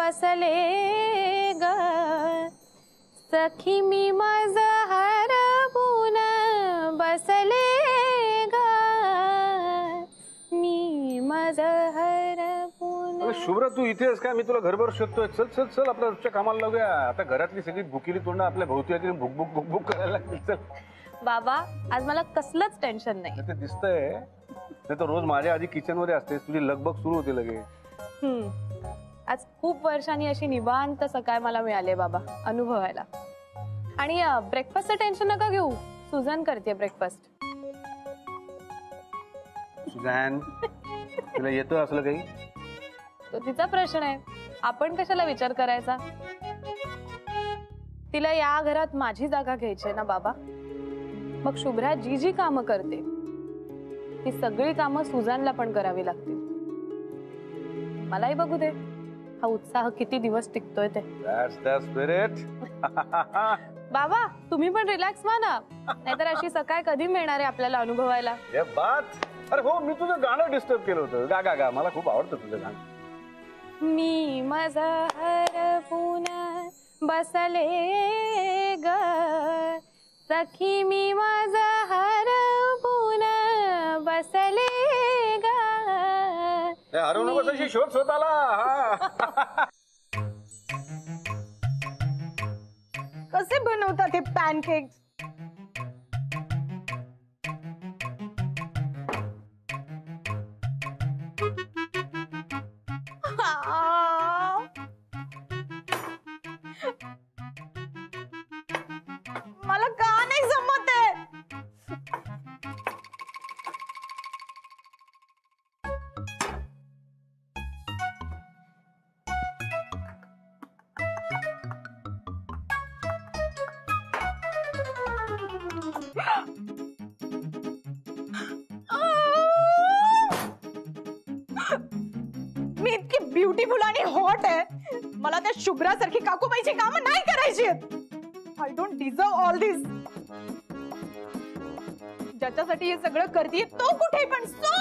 बसले ग सखी मी माझ हरवून बसले ग मी माझ हरवून. शुभ्रा तू इथेच काय? मी तुला घरभर शोधतोय. चल चल चल आपल्या रोजच्या कामाला लावूया. आता घरातली सगळी भुकीली तोंड आपल्या भोवती भुकभुक भुकभुक करायला लागतील. चल बाबा आज मला कसलंच टेन्शन नाही. ते दिसतंय. नाही तर रोज माझ्या आधी किचन मध्ये असतेस. तुझी लगबग सुरू होते लगे. आज खूप वर्षांनी अशी निवांत सकाळ मला मिळाली बाबा अनुभवायला. आणि ब्रेकफास्टचं टेन्शन नका घेऊ. सुझान करते ब्रेकफास्ट. सुझान तुला येतं असलं काही? तो तिचा प्रश्न आहे. आपण कशाला विचार करायचा? तिला या घरात माझी जागा घ्यायची ना बाबा. मग शुभ्रा जी जी कामं करते ती सगळी कामं सुझानला पण करावी लागतील. मलाही बघू दे हा उत्साह किती दिवस टिकतोय ते. That's the spirit. बाबा तुम्ही पण रिलॅक्स व्हा ना. नाहीतर अशी सकाळ कधी मिळणार आहे आपल्याला अनुभवायला. ये बात. अरे हो मी तुझं गाणं डिस्टर्ब केलं होतं. गा गा गा. मला खूप आवडतं तुझं गाणं. मी माझं हरवून बसले ग सखी मी माझं हरवून बसले ग. हरवू नकोस अशी शोध स्वतःला. कसे बनवतात हे पॅनकेक्स? मला का नाही जमत आहे. मी इतकी ब्युटिफुल आणि हॉट आहे. मला त्या शुभ्रासारखी काकूबाईची कामं नाही करायची. आय डोंट डिझर्व ऑल दिस. ज्याच्यासाठी हे सगळं करते तो कुठे पण सो.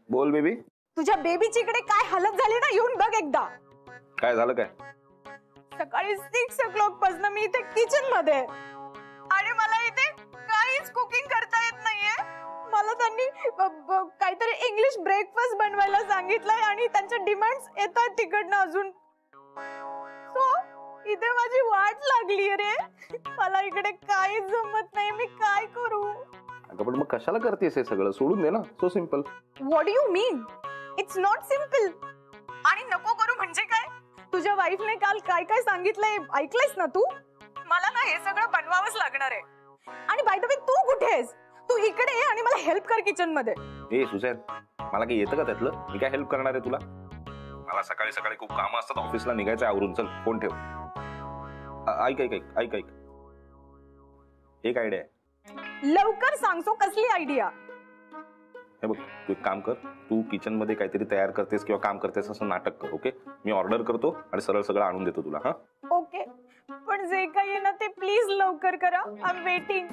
बोल बेबी. तुझ्या बेबीची इकडे काय हालत झाली ना येऊन बघ एकदा. काय झालं काय? सकाळी 6 o'clock पासून मी इथे किचन मध्ये आणि मला इथे काहीच कुकिंग करता येत नाहीये. मला त्यांनी काहीतरी इंग्लिश ब्रेकफास्ट बनवायला सांगितलंय आणि त्यांच्या डिमांड्स येतात तिकडनं अजून. सो इथे माझी वाट लागली रे. मला इकडे काहीच जमत नाही. मी काय करू? अगं पण मग कशाला करतेस हे सगळं? सोडून दे ना. So simple. What do you mean? It's not simple. आणि नको करू म्हणजे काय? तुझ्या वाईफने काल काय काय सांगितलंय ऐकलंयस ना तू? मला ना हे सगळं बनवावंच लागणार आहे. आणि बाय द वे तू कुठे आहेस? तू इकडे ये आणि मला हेल्प कर किचन मध्ये. ए सुझॅन मला काही येतं का त्यातलं? मी काय हेल्प करणार आहे तुला? मला सकाळी सकाळी खूप कामं असतात. ऑफिसला निघायचं आवरून. चल फोन ठेव. ऐक ऐक ऐक ऐक ऐक एक आयडिया आहे. लवकर सांगतो कसली आयडिया? हे बघ तू एक काम कर. तू किचन मध्ये काहीतरी तयार करतेस किंवा काम करतेस असं नाटक कर. ओके मी ऑर्डर करतो आणि सरळ सगळं आणून देतो तुला. हा ओके पण जे काही आहे ना ते प्लीज लवकर करा. I am waiting.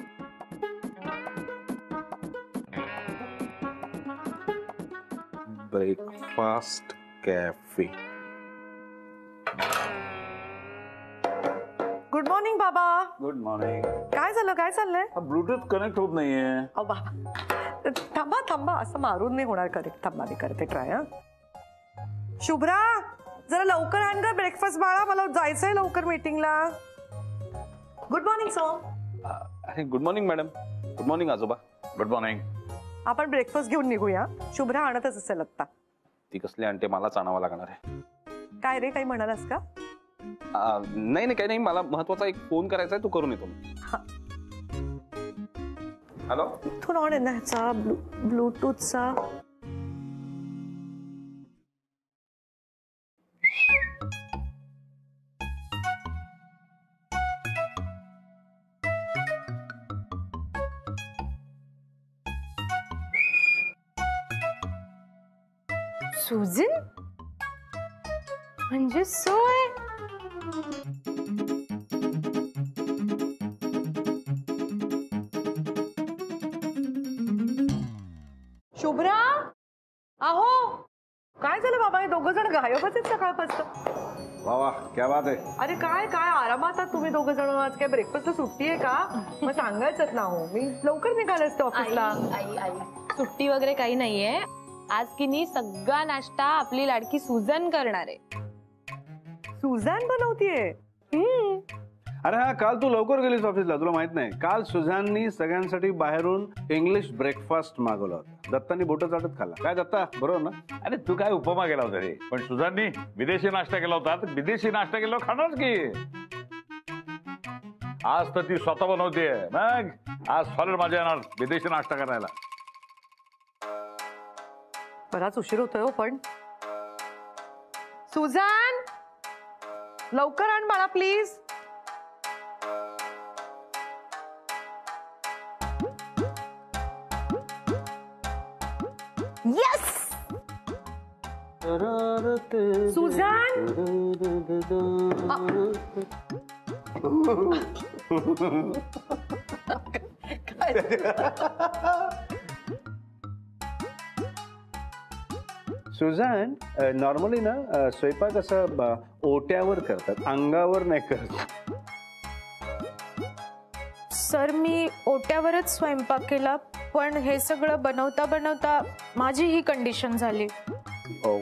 Breakfast cafe. Good morning बाबा. Good morning. काय झालं? काय चाललंय? ब्लूटूथ कनेक्ट होत नाहीये. अहो बाबा थांबा थांबा. असं मारून नाही होणार. करेक्ट थांबा मी करते ट्राय. हा शुभ्रा जरा लवकर आण ग ब्रेकफास्ट बाळा. मला जायचंय लवकर मीटिंगला. Good morning sir. Good morning madam. Good morning आजोबा. Good morning. आपण ब्रेकफास्ट घेऊन निघूया. शुभ्रा आणतच असेल आत्ता. ती कसली आणते? मलाच आणावं लागणार आहे. काय रे काही म्हणालास का? नाही नाही काही नाही. मला महत्वाचा एक फोन करायचा आहे. तू करून येतो. हॅलो इथून ऑन आहे ना ह्याचा ब्लूटूथचा. सुजन म्हणजे सोय. शुभ्रा, अहो काय झालं बाबा, हे दोघं जण गायबच आहेत सकाळपासून. वाह वाह, क्या बात आहे. अरे काय काय आरामात आहात तुम्ही दोघं जण. आज काय ब्रेकफास्टला सुट्टी आहे का? मग सांगायचंच ना. हो, मी लवकर निघाले असते ऑफिसला. आई सुट्टी वगैरे काही नाहीये. आज की नाही सगळा नाश्ता आपली लाडकी सुजन करणार आहे. सुझॅन बनवतीये. अरे हा, काल तू लवकर गेलीस ऑफिसला, तुला माहित नाही. काल सुझाननी सगळ्यांसाठी बाहेरून इंग्लिश ब्रेकफास्ट मागवला होता. दत्तानी बोटं चाटत खाल्ला. काय दत्ता, बरोबर ना? अरे तू काय उपमा केला होता रे, पण सुझाननी विदेशी नाश्ता केला होता. तर विदेशी नाश्ता केला खाणार की. आज तर ती स्वतः बनवते. मग आज सॉलिड मजा येणार विदेशी नाश्ता करायला. बराच उशीर होतोय हो पण. सुझान, लवकर आण बाळा please. Yes Suzanne, Suzanne, normally ना स्वयंपाक असं ओट्यावर करतात, अंगावर नाही करत. सर, मी ओट्यावरच स्वयंपाक केला, पण हे सगळं बनवता बनवता माझी ही कंडिशन झाली. हो,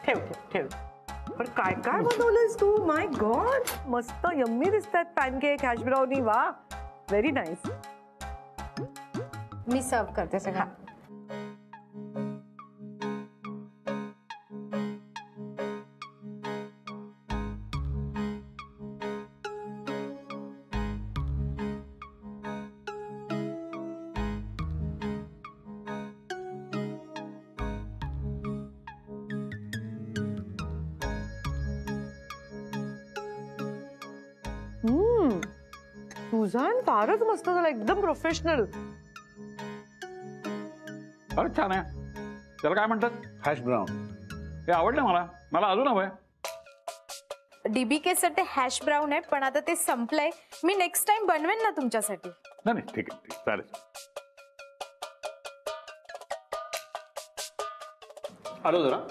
ठेव ठेव ठेव. पण काय काय बनवलंयस तू? माय गॉड, मस्त यम्मी दिसतात. पॅनकेक, हॅश ब्राउनी, वा, व्हेरी नाईस. मी सर्व करते सगळं. सुझान, फारच मस्त झालं, एकदम प्रोफेशनल. अरे छान आहे. त्याला काय म्हणतात? Hash brown. हे आवडलं मला. मला अजून हवंय. डीबीके साठी हॅश ब्राऊन आहे, पण आता ते संपलंय. मी नेक्स्ट टाइम बनवेन ना तुमच्यासाठी. नाही नाही, ठीक आहे, ठीक, चालेल. आलो जरा.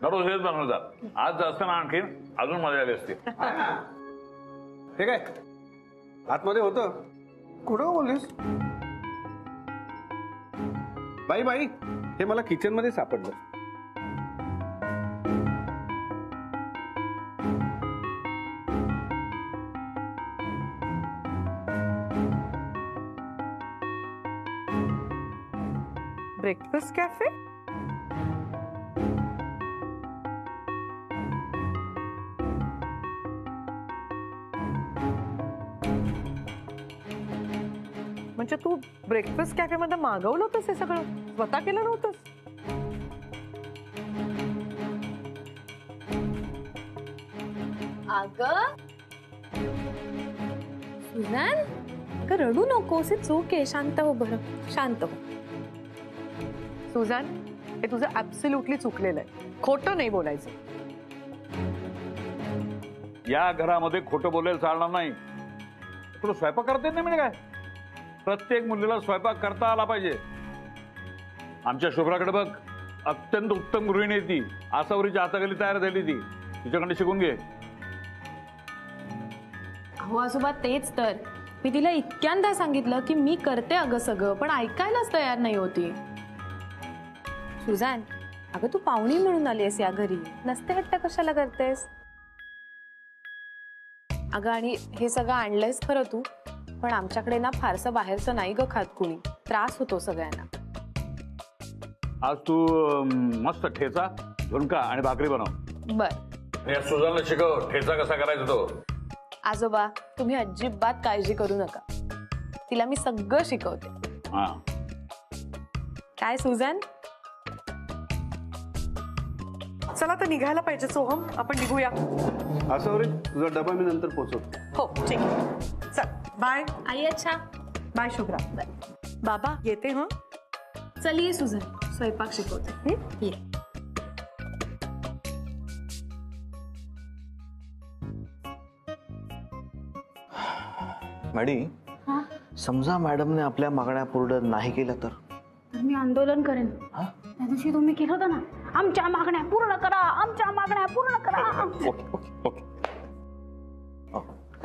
दररोज हेच बनवतात. आज जास्त ना, आणखी अजून मजा आली असती. हे काय आतमध्ये होतं? कुठं बोललीस? बाई बाई, हे मला किचन मध्ये सापडलं. Breakfast cafe. म्हणजे तू ब्रेकफास्ट कॅफे मध्ये मागवलं होतंस हे सगळं? स्वतः केलं नव्हतंस? अगं सुजन, अगं रडू नकोस. चूक आहे. शांत हो बरं, शांत हो. सुझान, हे तुझं ऍब्सोल्युटली चुकलेलं आहे. खोटं नाही बोलायचं. या घरामध्ये खोटं बोलायला चालणार नाही. तुला स्वयंपाक करता येत नाही म्हणजे काय? प्रत्येक मुलीला स्वयंपाक करता आला पाहिजे. आमच्या शुभ्राकडे बघ, अत्यंत उत्तम गृहिणी आहे ती. आसावरीच्या हाताखाली तयार झाली ती. तिच्याकडे शिकून घे. हो आजोबा, तेच तर. मी तिला इतक्यांदा सांगितलं की मी करते अगं सगळं, पण ऐकायलाच तयार नाही होती. सुजान, अगं तू पाहुणी म्हणून आलीस या घरी, नसते हट्ट कशाला करतेस? अगं आणि हे सगळं आणलंयस खरं तू, पण आमच्याकडे ना फारसं बाहेरचं नाही ग खात कुणी, त्रास होतो सगळ्यांना. आज तू मस्त ठेचा, झुणका आणि भाकरी बनव. बर या सुजानला शिकव ठेचा कसा करायचा तो. आजोबा, तुम्ही अजिबात काळजी करू नका, तिला मी सगळं शिकवते. हा काय सुजान? चला तर निघायला पाहिजे सोहम, आपण निघूया. असं रे, तुझा डबा मी नंतर पोहोचवतो. हो ठीक आहे, चल बाय. आई अच्छा. बाय शुभ्रा. बाबा येते. हं चल ये सुजान, स्वयंपाक शिकवते. ये. मॅडी, समजा मॅडमने आपल्या मागण्या पूर्ण नाही केल्या तर? तर मी आंदोलन करेन. त्या दिवशी तुम्ही केलं होतं ना, आमच्या मागण्या पूर्ण करा, आमच्या मागण्या पूर्ण करा. Okay okay okay.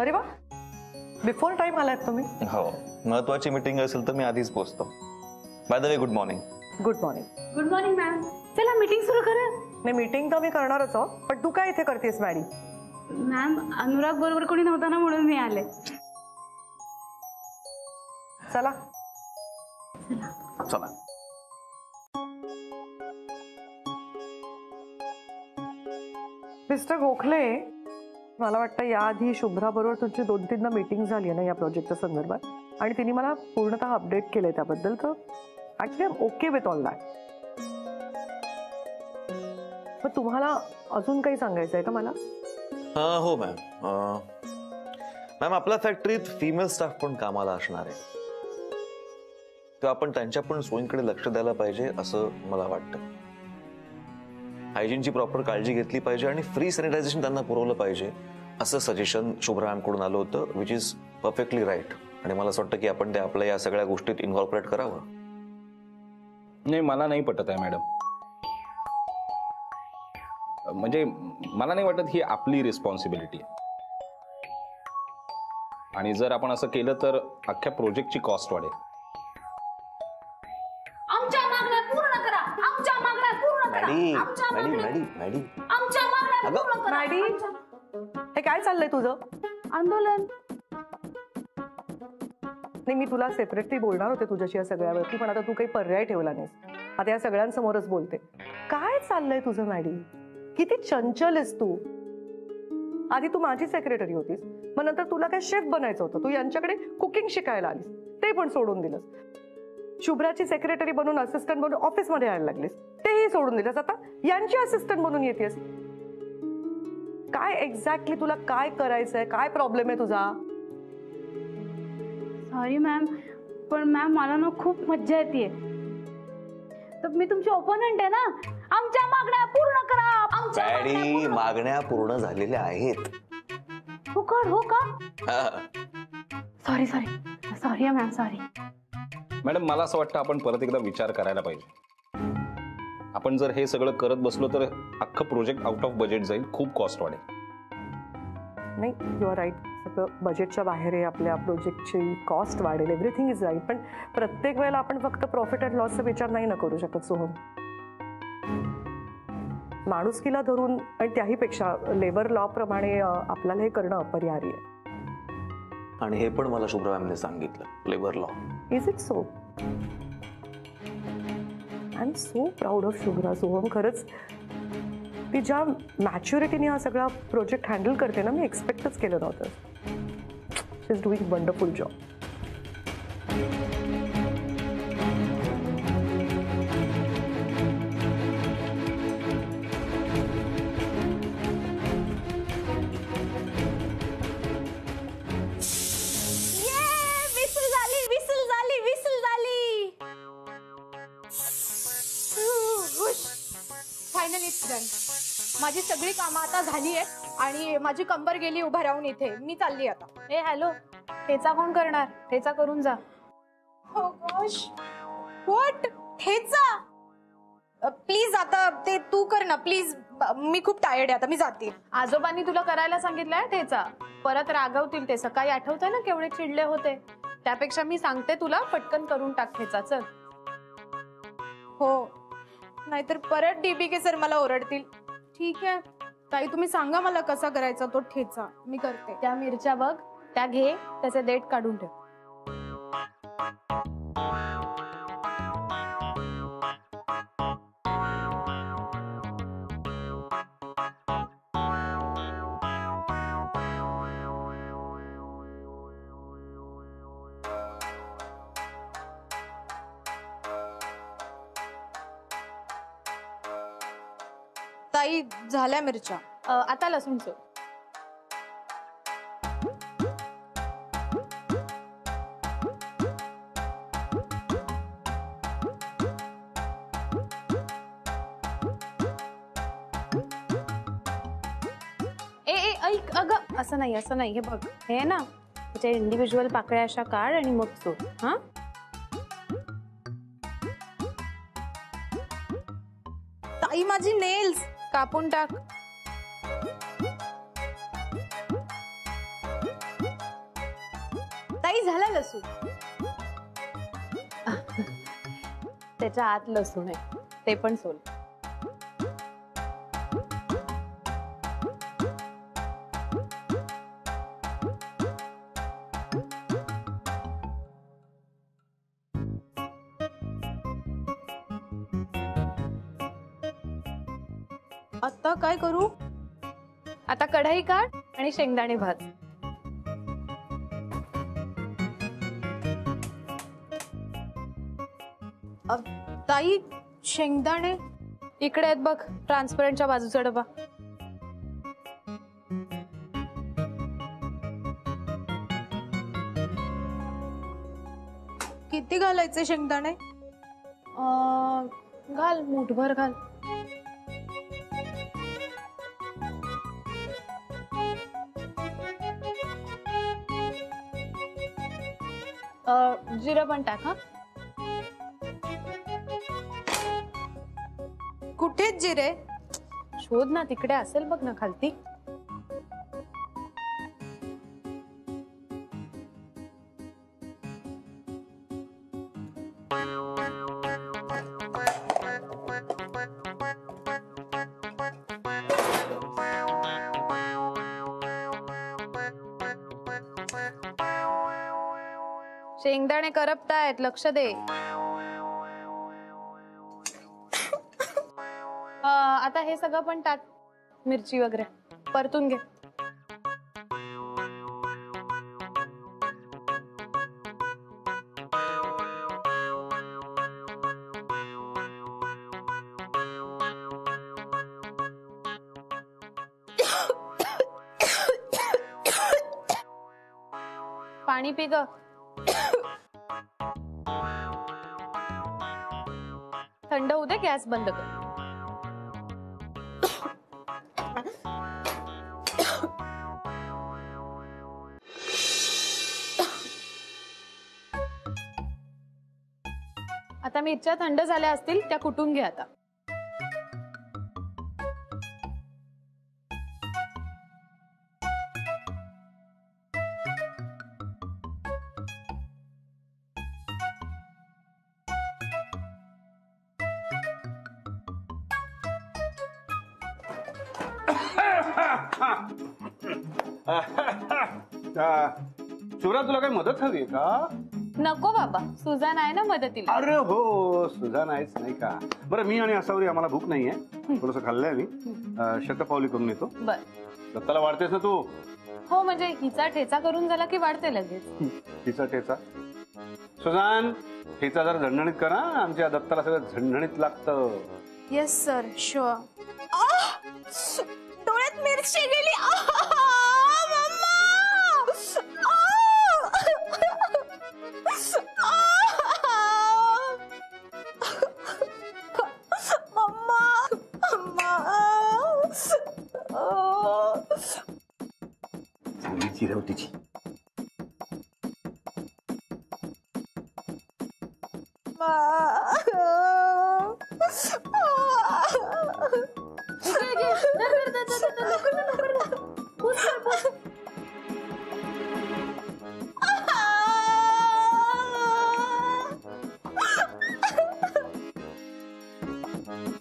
अरे वा, बिफोर टाइम आलात तुम्ही. हो, महत्वाची मीटिंग असेल तर मी आधीच पोहोचतो. By the way, good morning. Good morning. Good morning ma'am. चला मीटिंग सुरू करा. नाही, मीटिंग तर मी करणारच हो, पण तू काय इथे करतेस मॅडी? मॅम, अनुराग बरोबर कोणी नव्हता ना म्हणून मी आले. चला. चला. मिस्टर गोखले, मला वाटतं याआधी शुभ्रा बरोबर तुमची 2-3दा मीटिंग झाली आहे ना या प्रोजेक्टच्या संदर्भात, आणि तिने मला पूर्णतः अपडेट केलंय त्याबद्दल. तर actually I am okay with all that. पण तुम्हाला अजून काही सांगायचं आहे का मला? हो मॅम. मॅम, आपल्या फॅक्टरीत फिमेल स्टाफ पण कामाला असणार आहे, तेव्हा आपण त्यांच्या पण सोयींकडे लक्ष द्यायला पाहिजे असं मला वाटतं. हायजीनची प्रॉपर काळजी घेतली पाहिजे आणि फ्री सॅनिटायझेशन त्यांना पुरवलं पाहिजे असं सजेशन शुभ्रा मॅमकडून आलं होतं, विच इज परफेक्टली राईट. आणि मला असं वाटतं की आपण ते आपल्या या सगळ्या गोष्टीत इन्व्हॉर्पोरेट करावं. नाही, मला नाही पटत आहे मॅडम. म्हणजे मला नाही वाटत ही आपली रिस्पॉन्सिबिलिटी आहे, आणि जर आपण असं केलं तर अख्ख्या प्रोजेक्टची कॉस्ट वाढेल. आमच्या मागण्या पूर्ण करा, आमच्या मागण्या पूर्ण करा, मॅडी आमच्या मॅडी मागण्या, मॅडी मॅडी आमच्या मागण्या अगं, पूर्ण करा. मॅडी, हे काय चाललंय तुझं? आंदोलन. नाही, मी तुला सेपरेटली बोलणार होते तुझ्याशी या सगळ्यावरती, पण आता तू काही पर्याय ठेवला नाहीस. आता या सगळ्यांसमोरच बोलते. काय चाललंय तुझं मॅडी? किती चंचल आहेस तू. आधी तू माझी सेक्रेटरी होतीस, मग नंतर तुला काय शेफ बनायचं होतं, तू यांच्याकडे कुकिंग शिकायला आलीस, ते पण सोडून दिलंस. शुभ्राची सेक्रेटरी बनून असिस्टंट बनून ऑफिसमध्ये यायला लागलीस, तेही सोडून दिलंस. आता यांची असिस्टंट बनून येतेस. काय एक्झॅक्टली तुला काय करायचंय? काय प्रॉब्लेम आहे तुझा? सॉरी मॅम, पण मॅम मला ना खूप मज्जा येते. तर मी तुमची ओपोनंट आहे ना. आमच्या मागण्या पूर्ण करा, आमच्या मागण्या मॅडी, पूर्ण- मागण्या पूर्ण झालेल्या आहेत. हो का? हा. Sorry sorry ma'am, sorry. Madam, मला असं वाटतं आपण परत एकदा विचार करायला पाहिजे. आपण जर हे सगळं करत बसलो तर अख्खं प्रोजेक्ट आउट ऑफ बजेट जाईल, खूप कॉस्ट वाढेल. नाही, यू आर राईट. सगळं बजेटच्या बाहेर आहे, आपल्या प्रोजेक्टची कॉस्ट वाढेल, एव्हरीथिंग इज राईट. पण प्रत्येक वेळेला आपण फक्त प्रॉफिट अँड लॉसचा विचार नाही ना करू शकत सोहम. माणुसकीला धरून आणि त्याहीपेक्षा लेबर लॉ प्रमाणे आपल्याला हे करणं अपरिहार्य आहे. आणि हे पण मला शुभ्रा मॅमने सांगितलं, labour law. Is it so? I am so proud of Shubhra Soham. खरंच ती ज्या मॅच्युरिटीने हा सगळा प्रोजेक्ट हँडल करते ना, मी एक्सपेक्टच केलं नव्हतं. She is doing wonderful job. Finally it's done. माझी सगळी कामं आता झाली आहेत आणि माझी कंबर गेली उभा राहून इथे. मी चालली आता. ए हॅलो, ठेचा कोण करणार? ठेचा करून जा. हो गॉश, व्हॉट? ठेचा? प्लीज आता ते तू कर ना प्लीज. मी खूप टायर्ड आहे आता, मी जाते. आजोबांनी तुला करायला सांगितलंय ठेचा, परत रागवतील ते. सकाळी आठवतंय ना केवढे चिडले होते? त्यापेक्षा मी सांगते तुला, पटकन करून टाक ठेचा. चल. हो, नाहीतर परत डीबीके सर मला ओरडतील. ठीक आहे ताई, तुम्ही सांगा मला कसा करायचा तो ठेचा, मी करते. त्या मिरच्या बघ, त्या घे, त्याचे देठ काढून ठेव. ताई झाल्या मिरच्या. आता लसूण सोड. ऐक, अगं असं नाही, असं नाही. हे बघ, हे ना त्याच्या इंडिव्हिज्युअल पाकळ्या अशा काढ आणि मग सोड. हा, ताई माझी नेल्स कापून टाक. ताई झाला लसूण. त्याच्या आत लसूण आहे, ते पण सोड. आता काय करू? आता कढई काढ आणि शेंगदाणे भाज. ताई शेंगदाणे इकडे आहेत बघ, ट्रान्सपरंटच्या बाजूचा डबा. किती घालायचे शेंगदाणे? घाल, मुठभर घाल. जिरं पण टाक. हा, कुठे जिरे? शोध ना, तिकडे असेल बघ ना खालती. शेंगदाणे करपतायत, लक्ष दे. आता हे सगळं पण टाक, मिरची वगैरे परतून घे. पाणी पी ग. थंड होऊ दे, गॅस बंद कर. आता मिरच्या थंड झाल्या असतील, त्या कुटून घे आता. शुभ्रा, तुला काही मदत हवी आहे का? नको बाबा, सुजान आहे ना मदतीला. अरे हो, सुजान आहेच नाही का. बरं, मी आणि असावरी आम्हाला भूक नाहीये, थोडस खाल्लंय मी. शतपावली करून येतो. बर, दत्ताला वाढतेस ना तू? हो, म्हणजे हिचा ठेचा करून झाला की वाढते लगेच. हिचा ठेचा? सुजान, ठेचा जरा झणझणीत करा, आमच्या दत्ताला सगळं झणझणीत लागतं. Yes sir, sure. डोळ्यात मिरची गेली. चांगली चिरव तिची.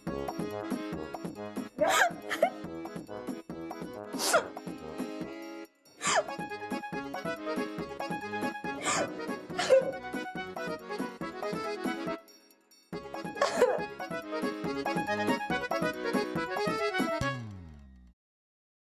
Yeah.